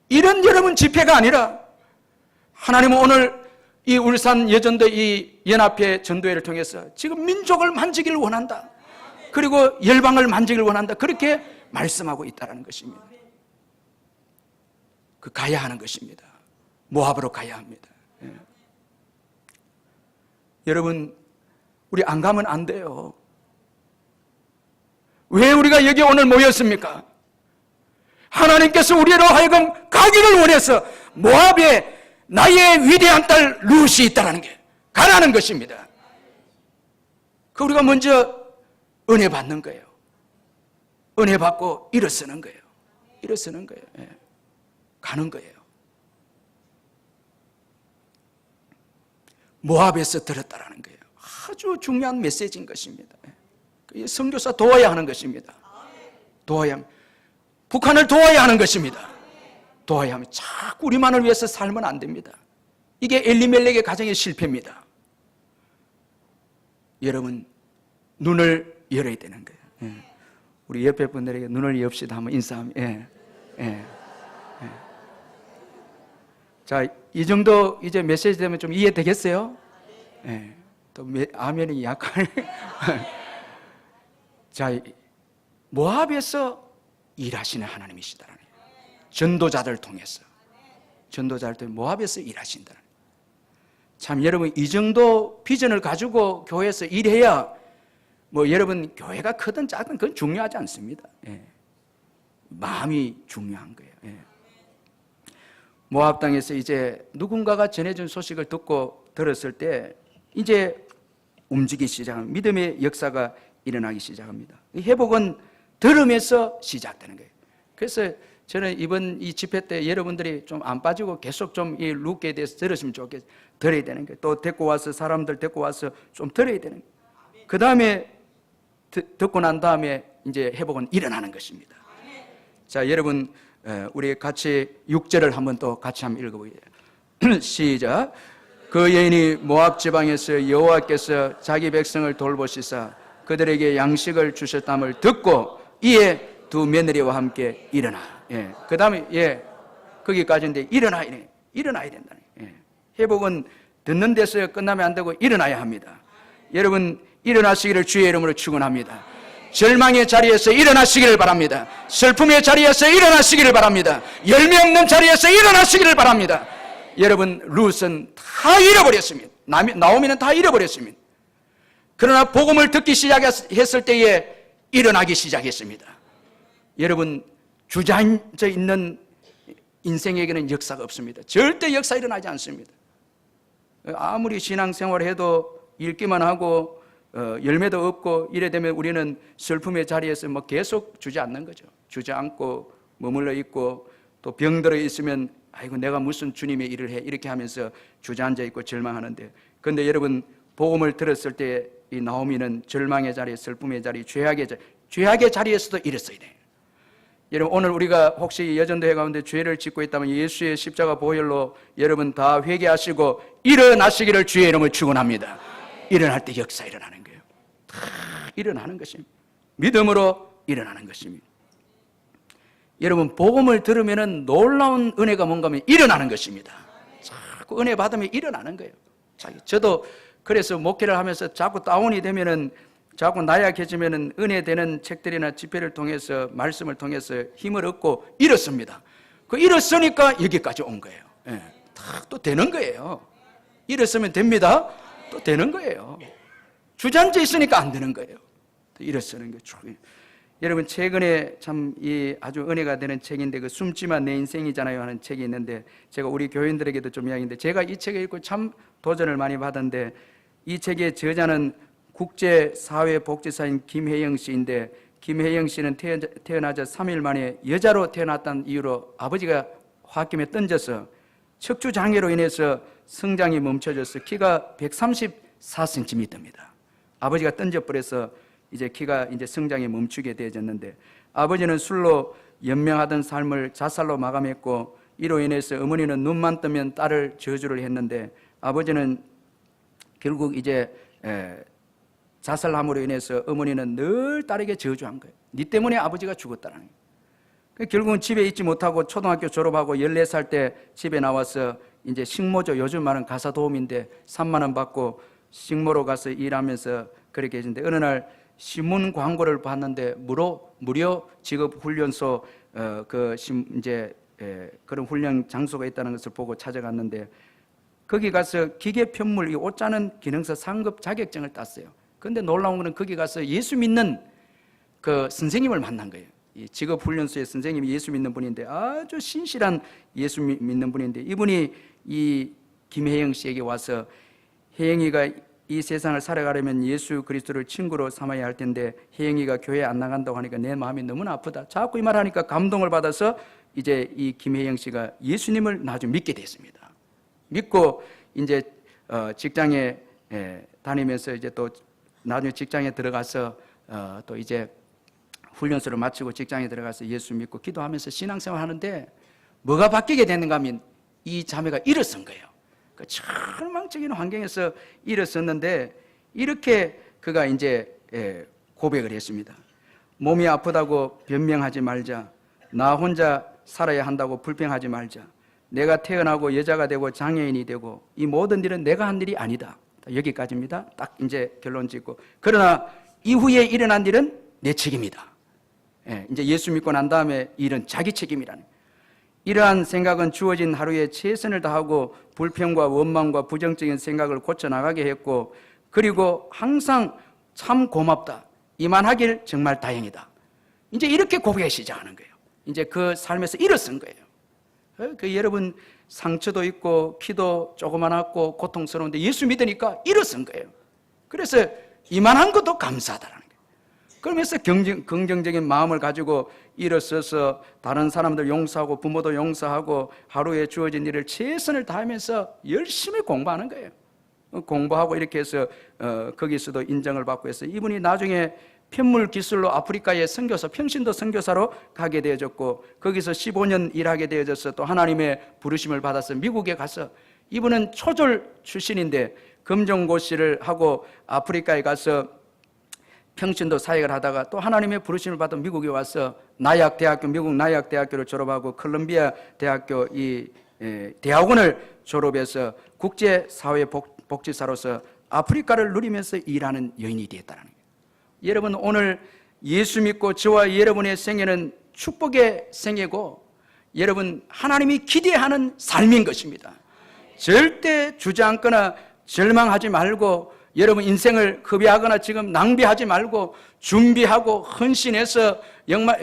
이런 여러분 집회가 아니라 하나님은 오늘 이 울산 여전도 이 연합회 전도회를 통해서 지금 민족을 만지기를 원한다. 그리고 열방을 만지기를 원한다. 그렇게 말씀하고 있다는 것입니다. 가야 하는 것입니다. 모압으로 가야 합니다. 여러분, 우리 안 가면 안 돼요. 왜 우리가 여기 오늘 모였습니까? 하나님께서 우리로 하여금 가기를 원해서 모압에 나의 위대한 딸 룻이 있다는 게 가라는 것입니다. 그 우리가 먼저 은혜 받는 거예요. 은혜 받고 일어서는 거예요. 일어서는 거예요. 예. 가는 거예요. 모압에서 들었다라는 거예요. 아주 중요한 메시지인 것입니다. 예. 선교사 도와야 하는 것입니다. 도와야 합니다. 북한을 도와야 하는 것입니다. 도와야 합니다. 자꾸 우리만을 위해서 살면 안 됩니다. 이게 엘리멜렉의 가정의 실패입니다. 여러분, 눈을 열어야 되는 거예요. 예. 우리 옆에 분들에게 눈을 엽시다 한번 인사하면. 예. 예. 예. 자, 이 정도 이제 메시지 되면 좀 이해되겠어요? 예. 또 아멘이 약간. 자, 모압에서 일하시는 하나님이시다라는 거예요. 전도자들 통해서. 전도자들 통해 모압에서 일하신다는 거예요. 참 여러분, 이 정도 비전을 가지고 교회에서 일해야 뭐 여러분 교회가 크든 작든 그건 중요하지 않습니다. 예. 마음이 중요한 거예요. 예. 모압 땅에서 이제 누군가가 전해준 소식을 듣고 들었을 때 이제 움직이기 시작합니다. 믿음의 역사가 일어나기 시작합니다. 회복은 들으면서 시작되는 거예요. 그래서 저는 이번 이 집회 때 여러분들이 좀 안 빠지고 계속 좀 이 룻에 대해서 들으시면 좋겠어요. 들어야 되는 거예요. 또 데리고 와서 사람들 데리고 와서 좀 들어야 되는 거예요. 그 다음에 듣고 난 다음에 이제 회복은 일어나는 것입니다. 자, 여러분, 우리 같이 6절을 한번 또 같이 한번 읽어보게요. 시작. 그 여인이 모압 지방에서 여호와께서 자기 백성을 돌보시사 그들에게 양식을 주셨담을 듣고 이에 두 며느리와 함께 일어나. 예. 그 다음에 예, 거기까지인데 일어나야 된다. 예. 회복은 듣는 데서 끝나면 안 되고 일어나야 합니다. 여러분, 일어나시기를 주의 이름으로 축원합니다. 절망의 자리에서 일어나시기를 바랍니다. 슬픔의 자리에서 일어나시기를 바랍니다. 열매 없는 자리에서 일어나시기를 바랍니다. 여러분, 룻은 다 잃어버렸습니다. 나오미는 다 잃어버렸습니다. 그러나 복음을 듣기 시작했을 때에 일어나기 시작했습니다. 여러분, 주저앉아 있는 인생에게는 역사가 없습니다. 절대 역사 일어나지 않습니다. 아무리 신앙생활을 해도 읽기만 하고 열매도 없고 이래 되면 우리는 슬픔의 자리에서 뭐 계속 주저앉는 거죠. 주저앉고 머물러 있고 또 병들어 있으면 아이고 내가 무슨 주님의 일을 해 이렇게 하면서 주저앉아 있고 절망하는데, 그런데 여러분, 복음을 들었을 때 이 나오미는 절망의 자리, 슬픔의 자리, 죄악의 자리에서도 일었어야 돼요. 여러분, 오늘 우리가 혹시 여전도회 가운데 죄를 짓고 있다면 예수의 십자가 보혈로 여러분 다 회개하시고 일어나시기를 주의 이름을 축원합니다. 일어날 때 역사 일어나는 거예요. 다 일어나는 것입니다. 믿음으로 일어나는 것입니다. 여러분, 복음을 들으면 놀라운 은혜가 뭔가 하면 일어나는 것입니다. 자꾸 은혜 받으면 일어나는 거예요. 저도 그래서 목회를 하면서 자꾸 다운이 되면은, 자꾸 나약해지면은 은혜되는 책들이나 집회를 통해서 말씀을 통해서 힘을 얻고 일었습니다. 그 일었으니까 여기까지 온 거예요. 예, 다 또 되는 거예요. 일었으면 됩니다. 또 되는 거예요. 주저앉아 있으니까 안 되는 거예요. 일었으는 거죠. 여러분, 최근에 참 이 아주 은혜가 되는 책인데 그 숨지만 내 인생이잖아요 하는 책이 있는데, 제가 우리 교인들에게도 좀 이야기인데, 제가 이 책을 읽고 참 도전을 많이 받았는데, 이 책의 저자는 국제사회복지사인 김혜영 씨인데, 김혜영 씨는 태어나자 3일 만에 여자로 태어났다는 이유로 아버지가 화학김에 던져서 척추장애로 인해서 성장이 멈춰져서 키가 134cm입니다. 아버지가 던져버려서 이제 키가 이제 성장이 멈추게 되어졌는데, 아버지는 술로 연명하던 삶을 자살로 마감했고, 이로 인해서 어머니는 눈만 뜨면 딸을 저주를 했는데, 아버지는 결국 이제 자살함으로 인해서 어머니는 늘 딸에게 저주한 거예요. 네 때문에 아버지가 죽었다는 거예요. 결국은 집에 있지 못하고 초등학교 졸업하고 14살 때 집에 나와서 이제 식모죠. 요즘 말은 가사 도우미인데 3만 원 받고 식모로 가서 일하면서 그렇게 했는데, 어느 날 신문 광고를 봤는데 무료 직업 훈련소 그런 훈련 장소가 있다는 것을 보고 찾아갔는데, 거기 가서 기계 편물, 이 옷 짜는 기능사 상급 자격증을 땄어요. 근데 놀라운 거는 거기 가서 예수 믿는 그 선생님을 만난 거예요. 이 직업훈련소의 선생님이 예수 믿는 분인데 아주 신실한 예수 믿는 분인데, 이분이 이 김혜영 씨에게 와서 혜영이가 이 세상을 살아가려면 예수 그리스도를 친구로 삼아야 할 텐데 혜영이가 교회 안 나간다고 하니까 내 마음이 너무나 아프다. 자꾸 이 말 하니까 감동을 받아서 이제 이 김혜영 씨가 예수님을 나중에 믿게 됐습니다. 믿고 이제 직장에 다니면서 이제 또 나중에 직장에 들어가서 또 이제 훈련소를 마치고 직장에 들어가서 예수 믿고 기도하면서 신앙생활 하는데 뭐가 바뀌게 되는가 하면 이 자매가 일어선 거예요. 그 절망적인 환경에서 일어섰는데 이렇게 그가 이제 고백을 했습니다. 몸이 아프다고 변명하지 말자. 나 혼자 살아야 한다고 불평하지 말자. 내가 태어나고 여자가 되고 장애인이 되고 이 모든 일은 내가 한 일이 아니다. 여기까지입니다. 딱 이제 결론 짓고, 그러나 이후에 일어난 일은 내 책임이다. 이제 예수 믿고 난 다음에 일은 자기 책임이라는, 이러한 생각은 주어진 하루에 최선을 다하고 불평과 원망과 부정적인 생각을 고쳐나가게 했고, 그리고 항상 참 고맙다, 이만하길 정말 다행이다. 이제 이렇게 고백하기 시작하는 거예요. 이제 그 삶에서 일어선 거예요. 그 여러분 상처도 있고 키도 조그만하고 고통스러운데 예수 믿으니까 일어선 거예요. 그래서 이만한 것도 감사하다라는 거예요. 그러면서 긍정적인 마음을 가지고 일어서서 다른 사람들 용서하고 부모도 용서하고 하루에 주어진 일을 최선을 다하면서 열심히 공부하는 거예요. 공부하고 이렇게 해서 거기서도 인정을 받고 해서 이분이 나중에 편물 기술로 아프리카의 선교사, 평신도 선교사로 가게 되어졌고, 거기서 15년 일하게 되어져서 또 하나님의 부르심을 받아서 미국에 가서, 이분은 초졸 출신인데 검정고시를 하고 아프리카에 가서 평신도 사역을 하다가 또 하나님의 부르심을 받아 미국에 와서 나약대학교, 미국 나약대학교를 졸업하고 콜롬비아 대학교 이 대학원을 졸업해서 국제사회복지사로서 아프리카를 누리면서 일하는 여인이 되었다는 거예요. 여러분, 오늘 예수 믿고 저와 여러분의 생애는 축복의 생애고, 여러분 하나님이 기대하는 삶인 것입니다. 절대 주저앉거나 절망하지 말고, 여러분 인생을 허비하거나 지금 낭비하지 말고 준비하고 헌신해서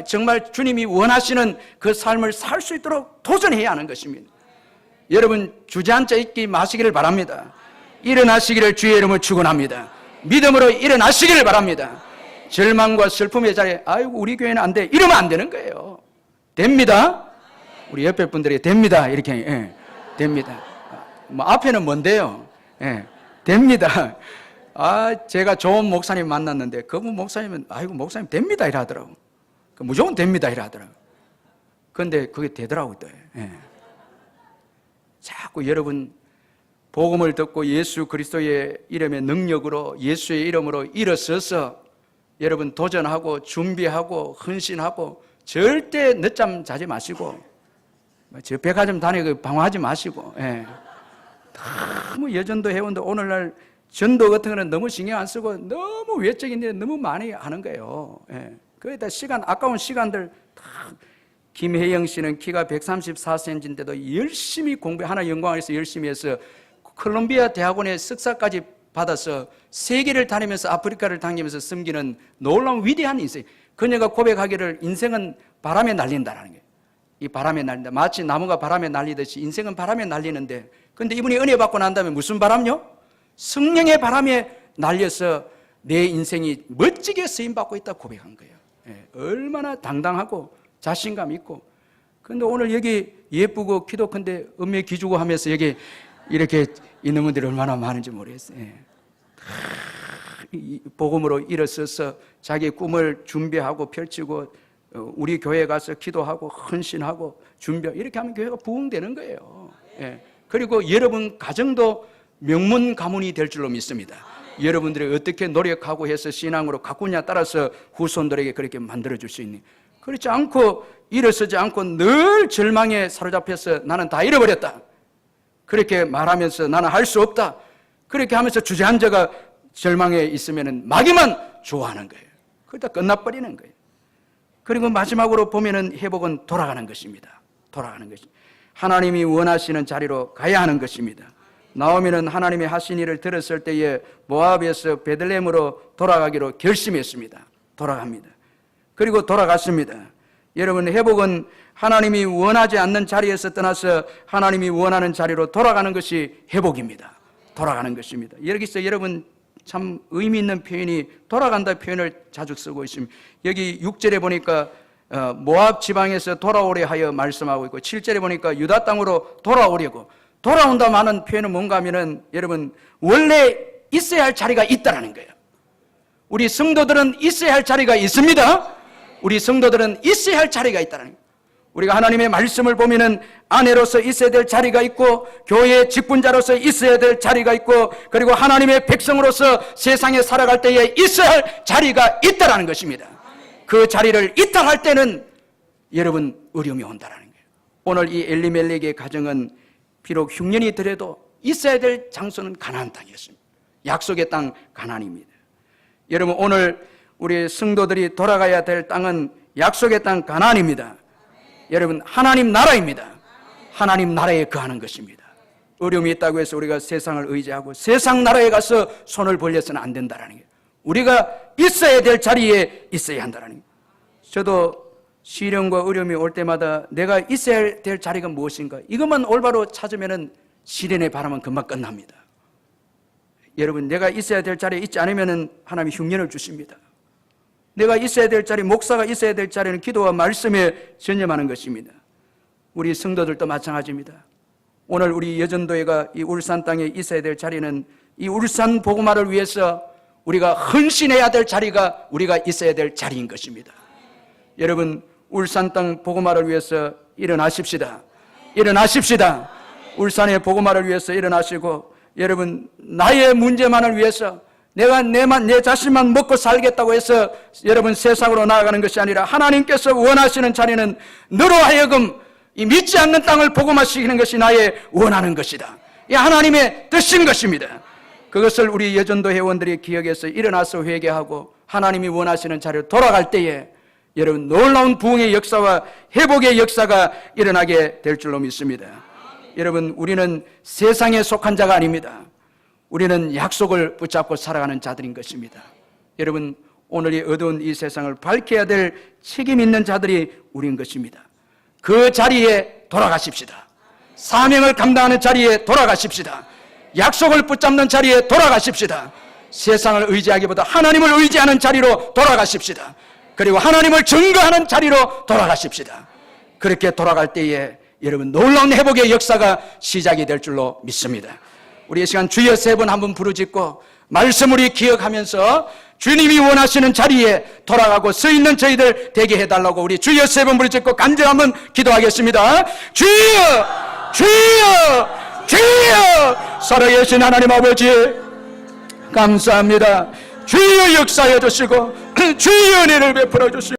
정말 주님이 원하시는 그 삶을 살 수 있도록 도전해야 하는 것입니다. 여러분 주저앉아 있기 마시기를 바랍니다. 일어나시기를 주의 이름으로 축원합니다. 믿음으로 일어나시기를 바랍니다. 절망과 슬픔의 자리에 아이고 우리 교회는 안 돼, 이러면 안 되는 거예요. 됩니다. 우리 옆에 분들이 됩니다 이렇게 됩니다. 뭐 앞에는 뭔데요? 됩니다. 제가 좋은 목사님 만났는데 그분 목사님은 아이고 목사님 됩니다 이래 하더라고. 무조건 됩니다 이래 하더라고. 그런데 그게 되더라고요. 자꾸 여러분 복음을 듣고 예수 그리스도의 이름의 능력으로, 예수의 이름으로 일어서서 여러분 도전하고 준비하고 헌신하고, 절대 늦잠 자지 마시고, 저 백화점 다니고 방황하지 마시고, 너무 여전도 회원도 오늘날 전도 같은 거는 너무 신경 안 쓰고 너무 외적인 일 너무 많이 하는 거예요. 거기다 시간, 아까운 시간들 다. 김혜영 씨는 키가 134cm인데도 열심히 하나 영광에서 열심히 해서 콜롬비아 대학원에 석사까지 받아서 세계를 다니면서 아프리카를 다니면서 섬기는 놀라운 위대한 인생. 그녀가 고백하기를 인생은 바람에 날린다라는 거예요. 이 바람에 날린다. 마치 나무가 바람에 날리듯이 인생은 바람에 날리는데, 근데 이분이 은혜 받고 난 다음에 무슨 바람요? 성령의 바람에 날려서 내 인생이 멋지게 쓰임받고 있다고 고백한 거예요. 얼마나 당당하고 자신감 있고. 근데 오늘 여기 예쁘고 키도 큰데 음에 기주고 하면서 여기 이렇게 있는 분들이 얼마나 많은지 모르겠어요. 복음으로 일어서서 자기 꿈을 준비하고 펼치고 우리 교회에 가서 기도하고 헌신하고 준비, 이렇게 하면 교회가 부흥되는 거예요. 그리고 여러분 가정도 명문 가문이 될 줄로 믿습니다. 여러분들이 어떻게 노력하고 해서 신앙으로 가꾸냐 따라서 후손들에게 그렇게 만들어줄 수 있는, 그렇지 않고 일어서지 않고 늘 절망에 사로잡혀서 나는 다 잃어버렸다, 그렇게 말하면서 나는 할 수 없다, 그렇게 하면서 주저앉아가 절망에 있으면 마귀만 좋아하는 거예요. 그러다 끝나버리는 거예요. 그리고 마지막으로 보면은 회복은 돌아가는 것입니다. 돌아가는 것이 하나님이 원하시는 자리로 가야 하는 것입니다. 나오미는 하나님의 하신 일을 들었을 때에 모압에서 베들레헴으로 돌아가기로 결심했습니다. 돌아갑니다. 그리고 돌아갔습니다. 여러분, 회복은 하나님이 원하지 않는 자리에서 떠나서 하나님이 원하는 자리로 돌아가는 것이 회복입니다. 돌아가는 것입니다. 여기서 여러분 참 의미 있는 표현이 돌아간다 표현을 자주 쓰고 있습니다. 여기 6절에 보니까 모압 지방에서 돌아오려 하여 말씀하고 있고 7절에 보니까 유다 땅으로 돌아오려고, 돌아온다 하는 표현은 뭔가 하면은 여러분 원래 있어야 할 자리가 있다라는 거예요. 우리 성도들은 있어야 할 자리가 있습니다. 우리 성도들은 있어야 할 자리가 있다는 거예요. 우리가 하나님의 말씀을 보면은 아내로서 있어야 될 자리가 있고, 교회의 직분자로서 있어야 될 자리가 있고, 그리고 하나님의 백성으로서 세상에 살아갈 때에 있어야 할 자리가 있다라는 것입니다. 그 자리를 이탈할 때는 여러분 어려움이 온다라는 거예요. 오늘 이 엘리멜렉의 가정은 비록 흉년이 더라도 있어야 될 장소는 가나안 땅이었습니다. 약속의 땅 가나안입니다. 여러분, 오늘 우리 성도들이 돌아가야 될 땅은 약속의 땅 가나안입니다. 여러분, 하나님 나라입니다. 하나님 나라에 거하는 것입니다. 어려움이 있다고 해서 우리가 세상을 의지하고 세상 나라에 가서 손을 벌려서는 안 된다는 거예요. 우리가 있어야 될 자리에 있어야 한다는 거예요. 저도 시련과 어려움이 올 때마다 내가 있어야 될 자리가 무엇인가, 이것만 올바로 찾으면 시련의 바람은 금방 끝납니다. 여러분, 내가 있어야 될 자리에 있지 않으면 하나님이 흉년을 주십니다. 내가 있어야 될 자리, 목사가 있어야 될 자리는 기도와 말씀에 전념하는 것입니다. 우리 성도들도 마찬가지입니다. 오늘 우리 여전도회가 이 울산 땅에 있어야 될 자리는 이 울산 복음화를 위해서 우리가 헌신해야 될 자리가 우리가 있어야 될 자리인 것입니다. 여러분, 울산 땅 복음화를 위해서 일어나십시다. 일어나십시다. 울산의 복음화를 위해서 일어나시고, 여러분, 나의 문제만을 위해서 내가 내 자신만 먹고 살겠다고 해서 여러분 세상으로 나아가는 것이 아니라 하나님께서 원하시는 자리는 너로 하여금 이 믿지 않는 땅을 복음화시키는 것이 나의 원하는 것이다. 이 하나님의 뜻인 것입니다. 그것을 우리 여전도 회원들이 기억해서 일어나서 회개하고 하나님이 원하시는 자리로 돌아갈 때에 여러분 놀라운 부흥의 역사와 회복의 역사가 일어나게 될 줄로 믿습니다. 여러분, 우리는 세상에 속한 자가 아닙니다. 우리는 약속을 붙잡고 살아가는 자들인 것입니다. 여러분, 오늘 이 어두운 이 세상을 밝혀야 될 책임 있는 자들이 우리인 것입니다. 그 자리에 돌아가십시다. 사명을 감당하는 자리에 돌아가십시다. 약속을 붙잡는 자리에 돌아가십시다. 세상을 의지하기보다 하나님을 의지하는 자리로 돌아가십시다. 그리고 하나님을 증거하는 자리로 돌아가십시다. 그렇게 돌아갈 때에 여러분 놀라운 회복의 역사가 시작이 될 줄로 믿습니다. 우리 이 시간 주여 세 번 한번 부르짖고 말씀 우리 기억하면서 주님이 원하시는 자리에 돌아가고 서 있는 저희들 되게 해달라고 우리 주여 세 번 부르짖고 간절히 한번 기도하겠습니다. 주여, 주여, 주여. 살아계신 하나님 아버지 감사합니다. 주여 역사해 주시고 주여 은혜를 베풀어 주시고